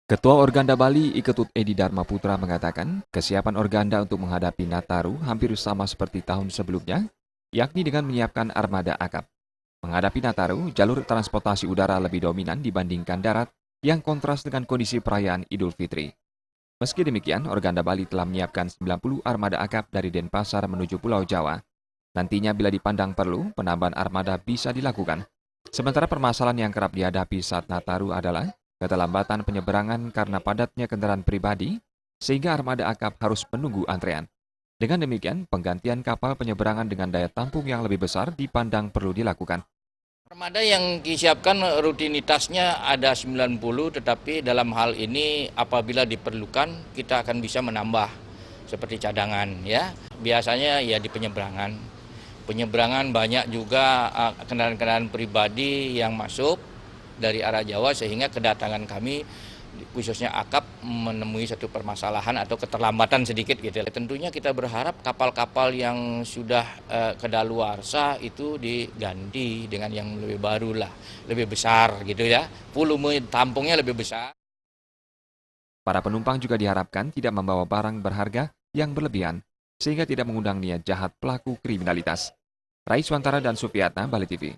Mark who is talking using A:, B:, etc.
A: Ketua Organda Bali, Iketut Edi Dharma Putra mengatakan, kesiapan Organda untuk menghadapi Nataru hampir sama seperti tahun sebelumnya, yakni dengan menyiapkan armada akap. Menghadapi Nataru, jalur transportasi udara lebih dominan dibandingkan darat yang kontras dengan kondisi perayaan Idul Fitri. Meski demikian, Organda Bali telah menyiapkan 90 armada akap dari Denpasar menuju Pulau Jawa. Nantinya bila dipandang perlu, penambahan armada bisa dilakukan. Sementara permasalahan yang kerap dihadapi saat Nataru adalah keterlambatan penyeberangan karena padatnya kendaraan pribadi, sehingga armada akap harus menunggu antrean. Dengan demikian, penggantian kapal penyeberangan dengan daya tampung yang lebih besar dipandang perlu dilakukan.
B: Armada yang disiapkan rutinitasnya ada 90, tetapi dalam hal ini apabila diperlukan kita akan bisa menambah seperti cadangan ya. Biasanya ya di penyeberangan. Penyeberangan banyak juga kendaraan-kendaraan pribadi yang masuk dari arah Jawa sehingga kedatangan kami khususnya akap menemui satu permasalahan atau keterlambatan sedikit gitu. Tentunya kita berharap kapal-kapal yang sudah kedaluarsa itu diganti dengan yang lebih baru lah, lebih besar gitu ya. Volume tampungnya lebih besar.
A: Para penumpang juga diharapkan tidak membawa barang berharga yang berlebihan, sehingga tidak mengundang niat jahat pelaku kriminalitas. Rais Wantara dan Supiatna, Bali TV.